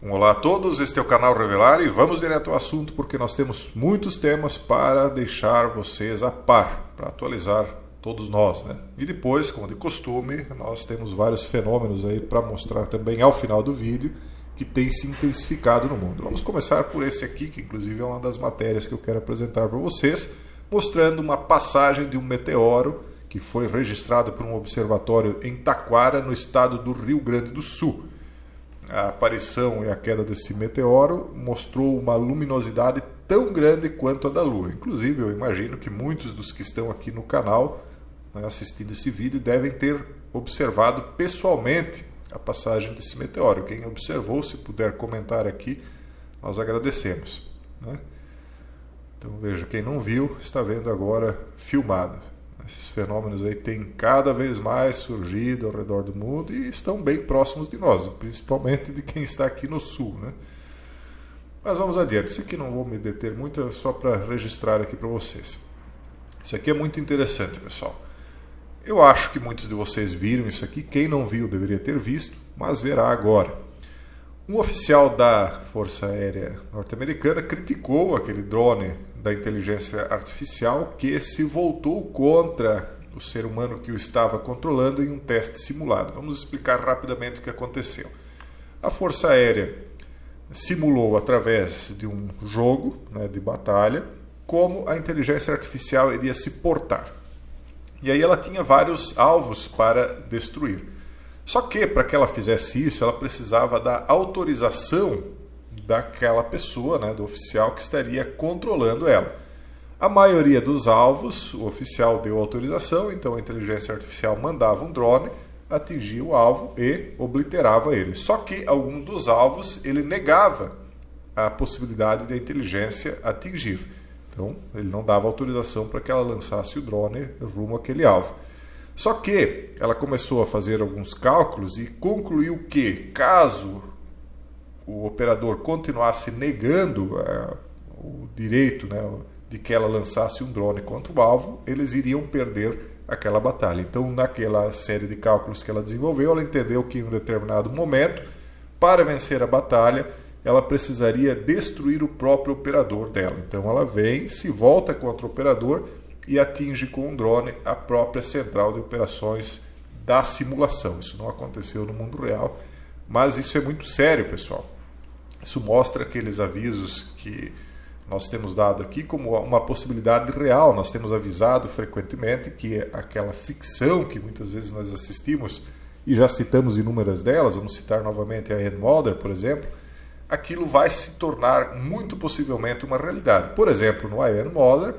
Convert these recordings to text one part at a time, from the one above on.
Olá a todos, este é o canal Revelar e vamos direto ao assunto porque nós temos muitos temas para deixar vocês a par, para atualizar todos nós, né? E depois, como de costume, nós temos vários fenômenos aí para mostrar também ao final do vídeo que tem se intensificado no mundo. Vamos começar por esse aqui, que inclusive é uma das matérias que eu quero apresentar para vocês, mostrando uma passagem de um meteoro que foi registrado por um observatório em Taquara, no estado do Rio Grande do Sul. A aparição e a queda desse meteoro mostrou uma luminosidade tão grande quanto a da Lua. Inclusive, eu imagino que muitos dos que estão aqui no canal, né, assistindo esse vídeo, devem ter observado pessoalmente a passagem desse meteoro. Quem observou, se puder comentar aqui, nós agradecemos, né? Então veja, quem não viu, está vendo agora filmado. Esses fenômenos aí têm cada vez mais surgido ao redor do mundo e estão bem próximos de nós, principalmente de quem está aqui no sul, né? Mas vamos adiante. Isso aqui não vou me deter muito, é só para registrar aqui para vocês. Isso aqui é muito interessante, pessoal. Eu acho que muitos de vocês viram isso aqui. Quem não viu deveria ter visto, mas verá agora. Um oficial da Força Aérea Norte-Americana criticou aquele drone da inteligência artificial que se voltou contra o ser humano que o estava controlando em um teste simulado. Vamos explicar rapidamente o que aconteceu. A Força Aérea simulou através de um jogo, né, de batalha, como a inteligência artificial iria se portar. E aí ela tinha vários alvos para destruir. Só que para que ela fizesse isso, ela precisava da autorização daquela pessoa, né, do oficial que estaria controlando ela. A maioria dos alvos, o oficial deu autorização, então a inteligência artificial mandava um drone, atingia o alvo e obliterava ele. Só que alguns dos alvos ele negava a possibilidade da inteligência atingir. Então ele não dava autorização para que ela lançasse o drone rumo àquele alvo. Só que ela começou a fazer alguns cálculos e concluiu que, caso o operador continuasse negando o direito, né, de que ela lançasse um drone contra o alvo, eles iriam perder aquela batalha. Então, naquela série de cálculos que ela desenvolveu, ela entendeu que em um determinado momento, para vencer a batalha, ela precisaria destruir o próprio operador dela. Então, ela vem, se volta contra o operador e atinge com um drone a própria central de operações da simulação. Isso não aconteceu no mundo real, mas isso é muito sério, pessoal. Isso mostra aqueles avisos que nós temos dado aqui como uma possibilidade real. Nós temos avisado frequentemente que aquela ficção que muitas vezes nós assistimos, e já citamos inúmeras delas, vamos citar novamente a Ann Mulder, por exemplo, aquilo vai se tornar muito possivelmente uma realidade. Por exemplo, no Ann Mulder,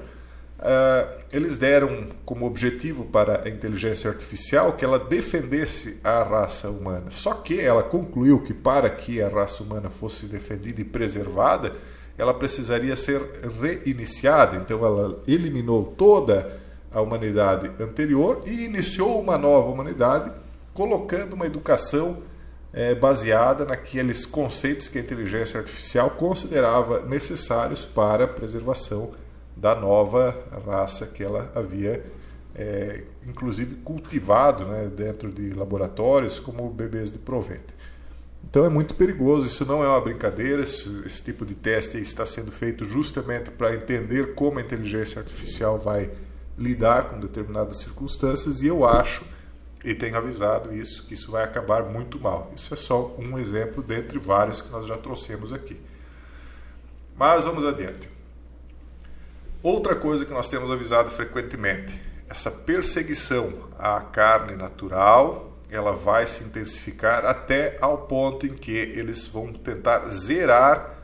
eles deram como objetivo para a inteligência artificial que ela defendesse a raça humana. Só que ela concluiu que para que a raça humana fosse defendida e preservada, ela precisaria ser reiniciada. Então ela eliminou toda a humanidade anterior e iniciou uma nova humanidade, colocando uma educação baseada naqueles conceitos que a inteligência artificial considerava necessários para a preservação da nova raça que ela havia, inclusive, cultivado, né, dentro de laboratórios como bebês de proveta. Então é muito perigoso, isso não é uma brincadeira, esse tipo de teste está sendo feito justamente para entender como a inteligência artificial vai lidar com determinadas circunstâncias, e eu acho, e tenho avisado isso, que isso vai acabar muito mal. Isso é só um exemplo dentre vários que nós já trouxemos aqui. Mas vamos adiante. Outra coisa que nós temos avisado frequentemente, essa perseguição à carne natural, ela vai se intensificar até ao ponto em que eles vão tentar zerar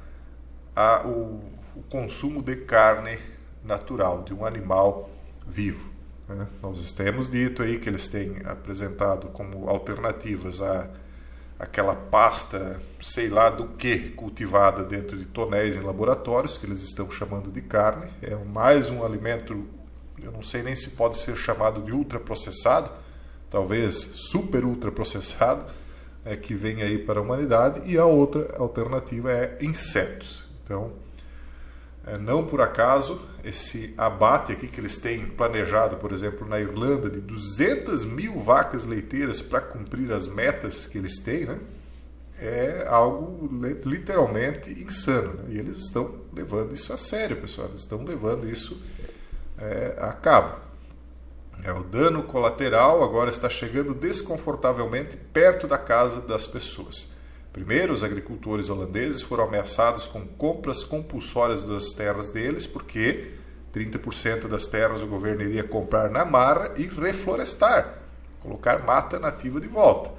o consumo de carne natural, de um animal vivo, né? Nós temos dito aí que eles têm apresentado como alternativas aquela pasta, sei lá do que, cultivada dentro de tonéis em laboratórios, que eles estão chamando de carne. É mais um alimento, eu não sei nem se pode ser chamado de ultraprocessado, talvez super ultraprocessado, que vem aí para a humanidade. E a outra alternativa é insetos. Então, não por acaso, esse abate aqui que eles têm planejado, por exemplo, na Irlanda, de 200 mil vacas leiteiras para cumprir as metas que eles têm, né? é algo literalmente insano, né? E eles estão levando isso a sério, pessoal. Eles estão levando isso a cabo. O dano colateral agora está chegando desconfortavelmente perto da casa das pessoas. Primeiro, os agricultores holandeses foram ameaçados com compras compulsórias das terras deles, porque 30% das terras o governo iria comprar na marra e reflorestar, colocar mata nativa de volta.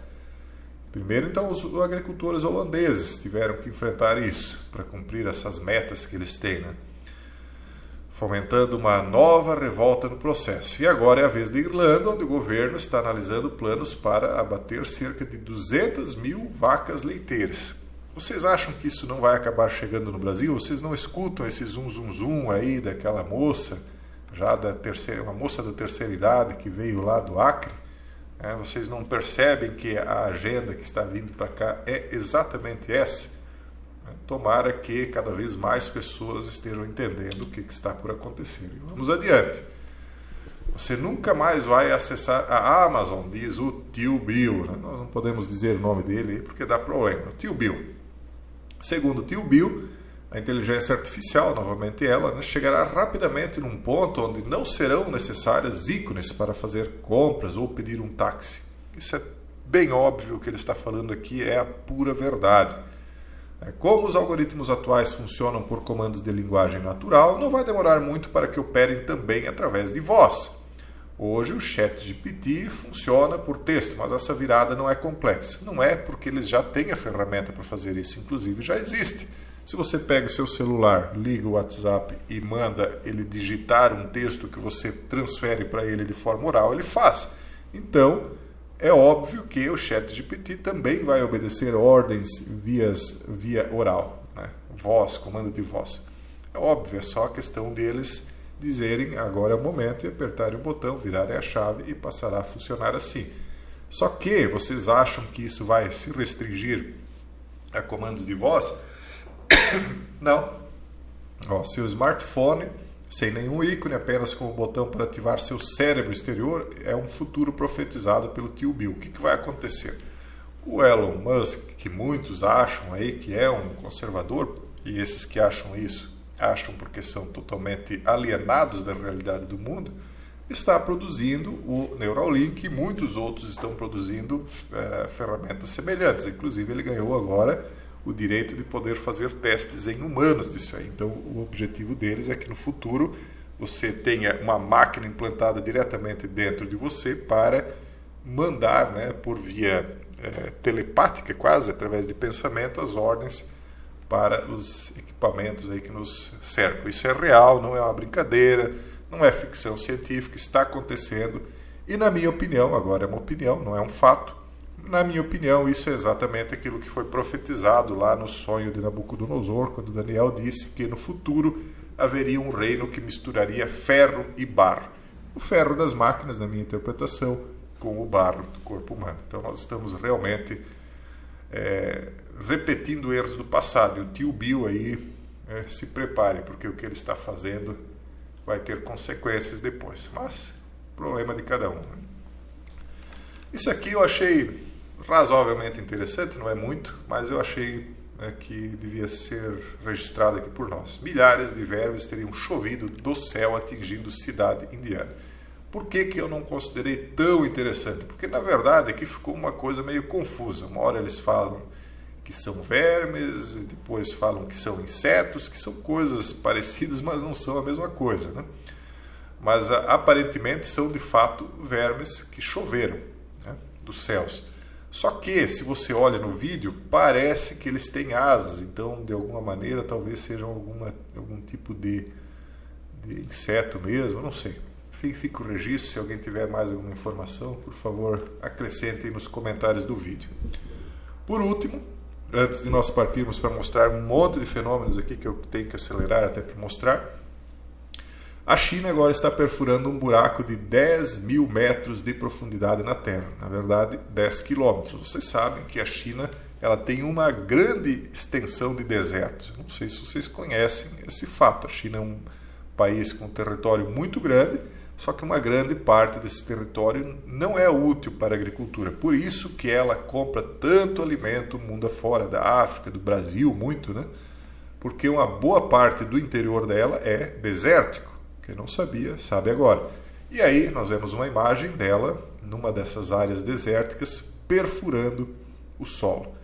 Primeiro, então, os agricultores holandeses tiveram que enfrentar isso para cumprir essas metas que eles têm, né? Fomentando uma nova revolta no processo. E agora é a vez da Irlanda, onde o governo está analisando planos para abater cerca de 200 mil vacas leiteiras. Vocês acham que isso não vai acabar chegando no Brasil? Vocês não escutam esse zum zum zum aí daquela moça, uma moça da terceira idade que veio lá do Acre? Vocês não percebem que a agenda que está vindo para cá é exatamente essa? Tomara que cada vez mais pessoas estejam entendendo o que está por acontecer. E vamos adiante. Você nunca mais vai acessar a Amazon, diz o tio Bill. Né? Nós não podemos dizer o nome dele porque dá problema. O tio Bill. Segundo o tio Bill, a inteligência artificial, novamente ela, né, chegará rapidamente num ponto onde não serão necessários ícones para fazer compras ou pedir um táxi. Isso é bem óbvio, o que ele está falando aqui é a pura verdade. Como os algoritmos atuais funcionam por comandos de linguagem natural, não vai demorar muito para que operem também através de voz. Hoje o ChatGPT funciona por texto, mas essa virada não é complexa. Não é porque eles já têm a ferramenta para fazer isso, inclusive já existe. Se você pega o seu celular, liga o WhatsApp e manda ele digitar um texto que você transfere para ele de forma oral, ele faz. Então, é óbvio que o ChatGPT também vai obedecer ordens via oral, né? Voz, comando de voz. É óbvio, é só a questão deles dizerem agora é o momento e apertarem o botão, virarem a chave e passará a funcionar assim. Só que vocês acham que isso vai se restringir a comandos de voz? Não. Seu smartphone, sem nenhum ícone, apenas com o botão para ativar seu cérebro exterior, é um futuro profetizado pelo tio Bill. O que vai acontecer? O Elon Musk, que muitos acham aí que é um conservador, e esses que acham isso, acham porque são totalmente alienados da realidade do mundo, está produzindo o Neuralink e muitos outros estão produzindo ferramentas semelhantes. Inclusive, ele ganhou agora o direito de poder fazer testes em humanos disso aí. Então, o objetivo deles é que no futuro você tenha uma máquina implantada diretamente dentro de você para mandar, né, por via telepática, quase, através de pensamento, as ordens para os equipamentos aí que nos cercam. Isso é real, não é uma brincadeira, não é ficção científica, está acontecendo. E na minha opinião, agora é uma opinião, não é um fato, na minha opinião, isso é exatamente aquilo que foi profetizado lá no sonho de Nabucodonosor, quando Daniel disse que no futuro haveria um reino que misturaria ferro e barro. O ferro das máquinas, na minha interpretação, com o barro do corpo humano. Então nós estamos realmente repetindo erros do passado. E o tio Bill aí se prepare, porque o que ele está fazendo vai ter consequências depois. Mas, problema de cada um. Né? Isso aqui eu achei razoavelmente interessante, não é muito, mas eu achei que devia ser registrado aqui por nós. Milhares de vermes teriam chovido do céu atingindo cidade indiana. Por que eu não considerei tão interessante? Porque, na verdade, aqui ficou uma coisa meio confusa. Uma hora eles falam que são vermes, depois falam que são insetos, que são coisas parecidas, mas não são a mesma coisa, né? Mas, aparentemente, são, de fato, vermes que choveram, né, dos céus. Só que, se você olha no vídeo, parece que eles têm asas. Então, de alguma maneira, talvez sejam algum tipo de inseto mesmo, não sei. Enfim, fica o registro. Se alguém tiver mais alguma informação, por favor, acrescentem nos comentários do vídeo. Por último, antes de nós partirmos para mostrar um monte de fenômenos aqui que eu tenho que acelerar até para mostrar, a China agora está perfurando um buraco de 10 mil metros de profundidade na Terra. Na verdade, 10 quilômetros. Vocês sabem que a China ela tem uma grande extensão de desertos. Não sei se vocês conhecem esse fato. A China é um país com um território muito grande, Só que uma grande parte desse território não é útil para a agricultura. Por isso que ela compra tanto alimento mundo afora, da África, do Brasil, muito, né? Porque uma boa parte do interior dela é desértico. Quem não sabia, sabe agora. E aí nós vemos uma imagem dela numa dessas áreas desérticas perfurando o solo.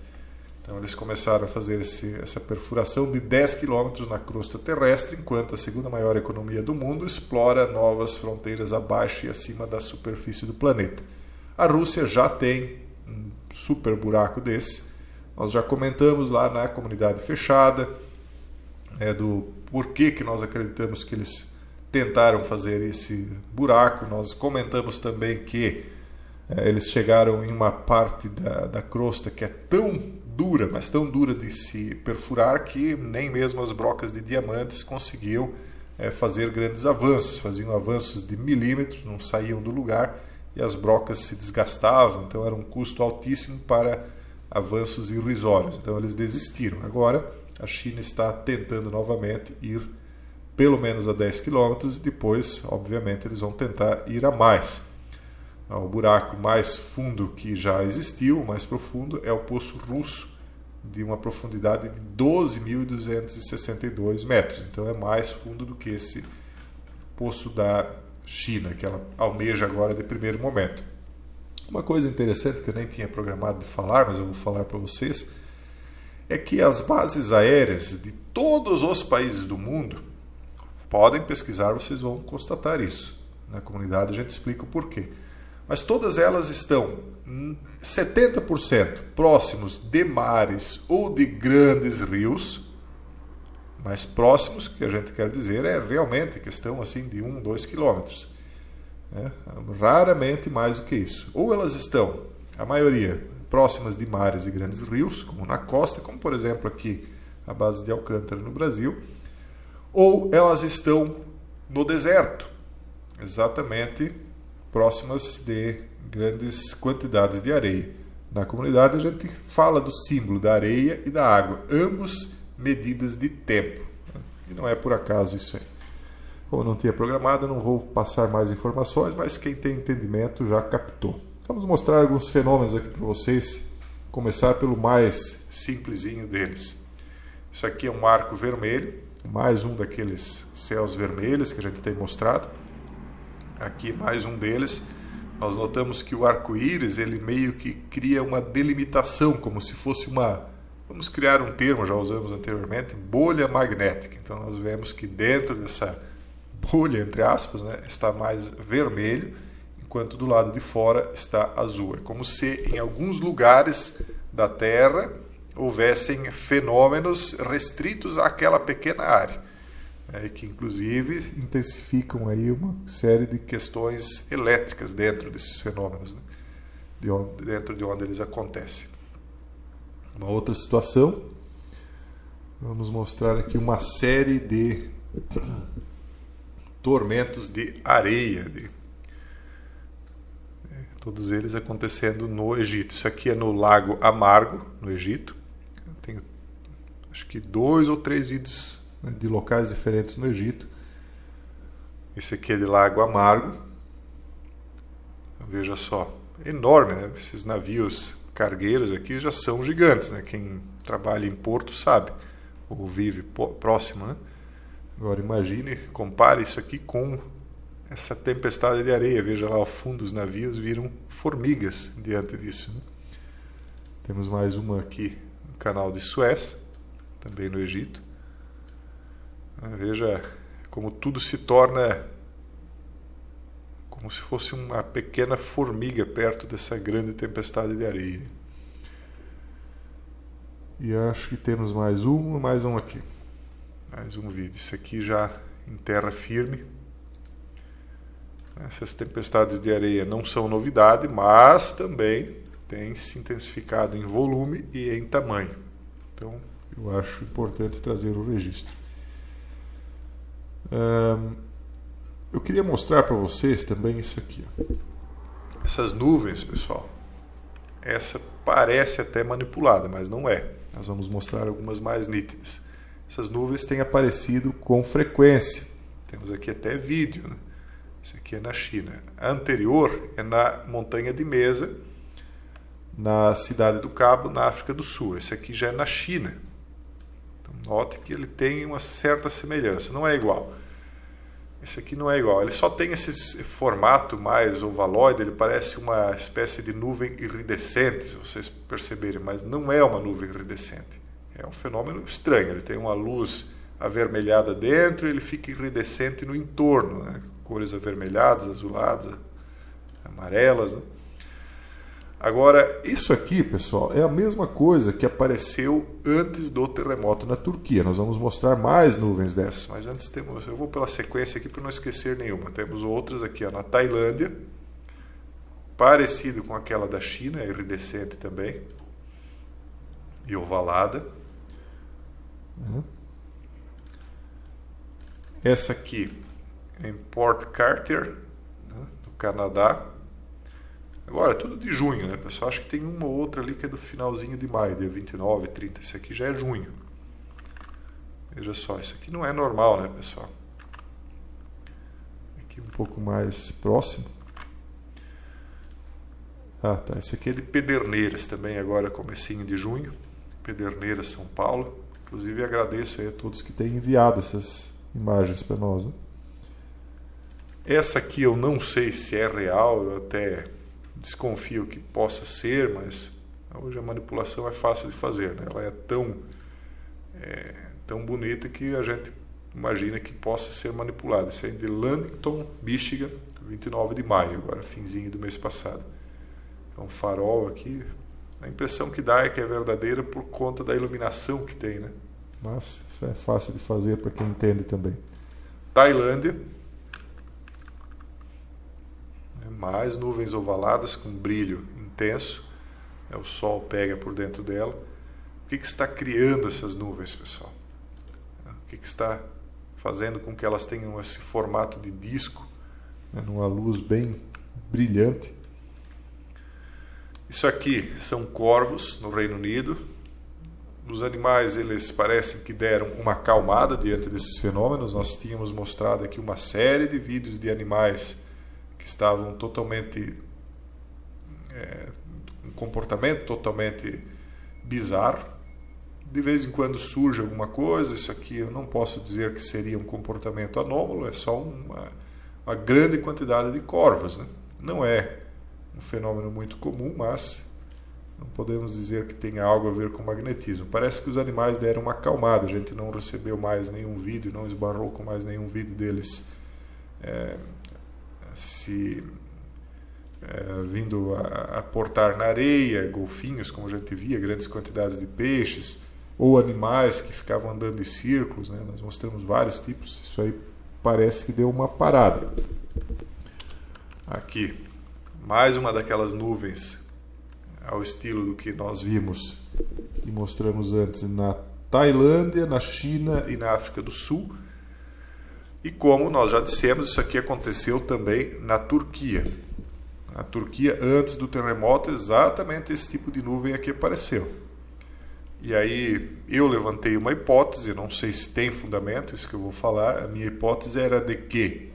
Então eles começaram a fazer essa perfuração de 10 quilômetros na crosta terrestre, enquanto a segunda maior economia do mundo explora novas fronteiras abaixo e acima da superfície do planeta. A Rússia já tem um super buraco desse. Nós já comentamos lá na comunidade fechada do porquê que nós acreditamos que eles tentaram fazer esse buraco. Nós comentamos também que eles chegaram em uma parte da crosta que é tão dura, mas tão dura de se perfurar que nem mesmo as brocas de diamantes conseguiam fazer grandes avanços. Faziam avanços de milímetros, não saíam do lugar e as brocas se desgastavam. Então era um custo altíssimo para avanços irrisórios. Então eles desistiram. Agora a China está tentando novamente ir pelo menos a 10 quilômetros e depois, obviamente, eles vão tentar ir a mais. O buraco mais fundo que já existiu, o mais profundo, é o Poço Russo, de uma profundidade de 12.262 metros. Então é mais fundo do que esse poço da China, que ela almeja agora de primeiro momento. Uma coisa interessante que eu nem tinha programado de falar, mas eu vou falar para vocês, é que as bases aéreas de todos os países do mundo, podem pesquisar, vocês vão constatar isso. Na comunidade a gente explica o porquê. Mas todas elas estão 70% próximos de mares ou de grandes rios, mais próximos, que a gente quer dizer, é realmente questão assim de 1, 2 quilômetros. Raramente mais do que isso. Ou elas estão, a maioria, próximas de mares e grandes rios, como na costa, como por exemplo aqui a base de Alcântara no Brasil, ou elas estão no deserto, exatamente próximas de grandes quantidades de areia. Na comunidade a gente fala do símbolo da areia e da água, ambos medidas de tempo. E não é por acaso isso aí. Como eu não tinha programado, eu não vou passar mais informações, mas quem tem entendimento já captou. Vamos mostrar alguns fenômenos aqui para vocês. Começar pelo mais simplesinho deles. Isso aqui é um arco vermelho, mais um daqueles céus vermelhos que a gente tem mostrado. Aqui mais um deles. Nós notamos que o arco-íris ele meio que cria uma delimitação, como se fosse uma, vamos criar um termo, já usamos anteriormente, bolha magnética. Então nós vemos que dentro dessa bolha, entre aspas, né, está mais vermelho, enquanto do lado de fora está azul. É como se em alguns lugares da Terra houvessem fenômenos restritos àquela pequena área, que inclusive intensificam aí uma série de questões elétricas dentro desses fenômenos, né, dentro de onde eles acontecem. Uma outra situação, vamos mostrar aqui uma série de tormentos de areia, todos eles acontecendo no Egito. Isso aqui é no Lago Amargo, no Egito. Eu tenho acho que 2 ou 3 vídeos, né, de locais diferentes no Egito. Esse aqui é de Lago Amargo. Veja só, enorme, né? Esses navios cargueiros aqui já são gigantes, né? Quem trabalha em porto sabe, ou vive próximo, né? Agora imagine, compare isso aqui com essa tempestade de areia. Veja lá ao fundo, os navios viram formigas diante disso, né? Temos mais uma aqui no canal de Suez, também no Egito. Veja como tudo se torna como se fosse uma pequena formiga perto dessa grande tempestade de areia. E acho que temos mais um aqui. Mais um vídeo. Isso aqui já em terra firme. Essas tempestades de areia não são novidade, mas também têm se intensificado em volume e em tamanho. Então, eu acho importante trazer o registro. Eu queria mostrar para vocês também isso aqui. Essas nuvens, pessoal. Essa parece até manipulada, mas não é. Nós vamos mostrar algumas mais nítidas. Essas nuvens têm aparecido com frequência. Temos aqui até vídeo, né? Esse aqui é na China. A anterior é na Montanha de Mesa, na Cidade do Cabo, na África do Sul. Esse aqui já é na China. Então, note que ele tem uma certa semelhança, não é igual. Esse aqui não é igual, ele só tem esse formato mais ovaloide, ele parece uma espécie de nuvem iridescente, se vocês perceberem, mas não é uma nuvem iridescente. É um fenômeno estranho, ele tem uma luz avermelhada dentro e ele fica iridescente no entorno, né? Cores avermelhadas, azuladas, amarelas, né? Agora, isso aqui, pessoal, é a mesma coisa que apareceu antes do terremoto na Turquia. Nós vamos mostrar mais nuvens dessas, mas antes temos, eu vou pela sequência aqui para não esquecer nenhuma. Temos outras aqui, ó, na Tailândia, parecido com aquela da China, é iridescente também, e ovalada. Essa aqui é em Port Carter, né, no Canadá. Agora, é tudo de junho, né, pessoal? Acho que tem uma ou outra ali que é do finalzinho de maio, dia 29, 30. Esse aqui já é junho. Veja só, isso aqui não é normal, né, pessoal? Aqui um pouco mais próximo. Ah, tá. Esse aqui é de Pederneiras também, agora comecinho de junho. Pederneiras, São Paulo. Inclusive, agradeço aí a todos que têm enviado essas imagens para nós, né? Essa aqui eu não sei se é real, eu até desconfio que possa ser, mas hoje a manipulação é fácil de fazer, né? Ela é tão bonita que a gente imagina que possa ser manipulada. Isso é de Lansing, Michigan, 29 de maio, agora finzinho do mês passado. É um farol aqui. A impressão que dá é que é verdadeira por conta da iluminação que tem, né? Mas isso é fácil de fazer para quem entende também. Tailândia. Mais nuvens ovaladas com brilho intenso. O sol pega por dentro dela. O que está criando essas nuvens, pessoal? O que está fazendo com que elas tenham esse formato de disco, né, numa luz bem brilhante? Isso aqui são corvos no Reino Unido. Os animais, eles parecem que deram uma acalmada diante desses fenômenos. Nós tínhamos mostrado aqui uma série de vídeos de animais que estavam totalmente um comportamento totalmente bizarro. De vez em quando surge alguma coisa. Isso aqui eu não posso dizer que seria um comportamento anômalo, é só uma grande quantidade de corvos, né? Não é um fenômeno muito comum, mas não podemos dizer que tenha algo a ver com magnetismo. Parece que os animais deram uma acalmada, a gente não recebeu mais nenhum vídeo, não esbarrou com mais nenhum vídeo deles vindo a portar na areia, golfinhos, como a gente via, grandes quantidades de peixes, ou animais que ficavam andando em círculos, né? Nós mostramos vários tipos. Isso aí parece que deu uma parada. Aqui, mais uma daquelas nuvens ao estilo do que nós vimos e mostramos antes na Tailândia, na China e na África do Sul. E como nós já dissemos, isso aqui aconteceu também na Turquia. Na Turquia, antes do terremoto, exatamente esse tipo de nuvem aqui apareceu. E aí eu levantei uma hipótese, não sei se tem fundamento, isso que eu vou falar. A minha hipótese era de que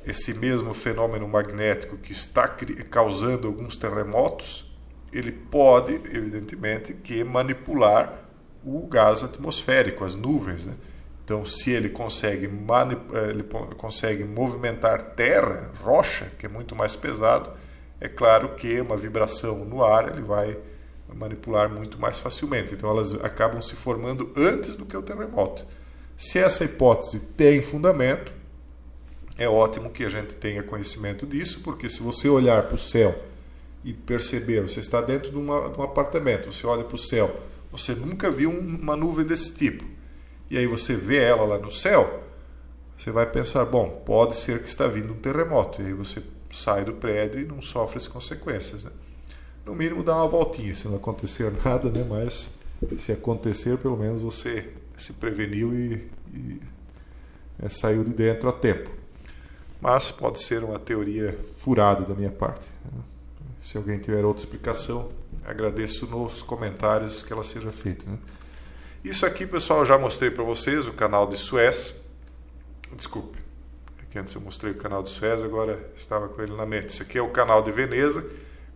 esse mesmo fenômeno magnético que está causando alguns terremotos, ele pode, evidentemente, que manipular o gás atmosférico, as nuvens, né? Então, se ele consegue movimentar terra, rocha, que é muito mais pesado, é claro que uma vibração no ar ele vai manipular muito mais facilmente. Então, elas acabam se formando antes do que o terremoto. Se essa hipótese tem fundamento, é ótimo que a gente tenha conhecimento disso, porque se você olhar para o céu e perceber, você está dentro de um apartamento, você olha para o céu, você nunca viu uma nuvem desse tipo. E aí você vê ela lá no céu, você vai pensar, bom, pode ser que está vindo um terremoto. E aí você sai do prédio e não sofre as consequências, né? No mínimo dá uma voltinha, se não acontecer nada, né? Mas se acontecer, pelo menos você se preveniu e saiu de dentro a tempo. Mas pode ser uma teoria furada da minha parte. Se alguém tiver outra explicação, agradeço nos comentários que ela seja feita, né? Isso aqui, pessoal, eu já mostrei para vocês, o canal de Suez. Desculpe, que antes eu mostrei o canal de Suez, agora estava com ele na mente. Esse aqui é o canal de Veneza,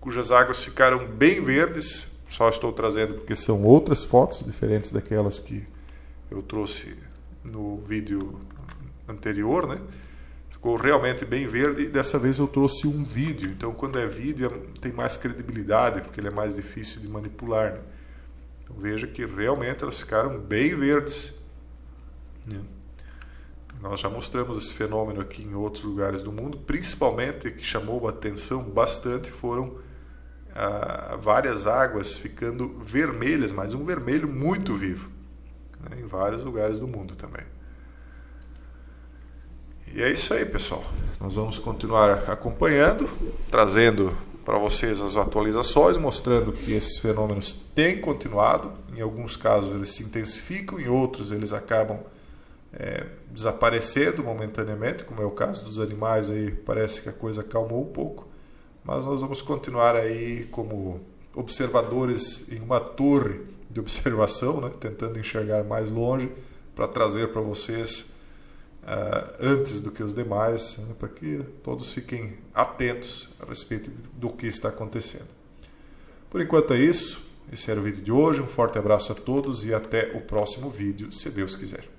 cujas águas ficaram bem verdes. Só estou trazendo porque são outras fotos diferentes daquelas que eu trouxe no vídeo anterior, né? Ficou realmente bem verde e dessa vez eu trouxe um vídeo. Então, quando é vídeo, tem mais credibilidade, porque ele é mais difícil de manipular, né? Então, veja que realmente elas ficaram bem verdes, né? Nós já mostramos esse fenômeno aqui em outros lugares do mundo, principalmente que chamou a atenção bastante foram várias águas ficando vermelhas, mas um vermelho muito vivo, né, em vários lugares do mundo também. E é isso aí, pessoal. Nós vamos continuar acompanhando, trazendo para vocês as atualizações, mostrando que esses fenômenos têm continuado. Em alguns casos eles se intensificam, em outros eles acabam desaparecendo momentaneamente, como é o caso dos animais, aí parece que a coisa acalmou um pouco. Mas nós vamos continuar aí como observadores em uma torre de observação, né, tentando enxergar mais longe para trazer para vocês antes do que os demais, né, para que todos fiquem atentos a respeito do que está acontecendo. Por enquanto é isso. Esse era o vídeo de hoje. Um forte abraço a todos e até o próximo vídeo, se Deus quiser.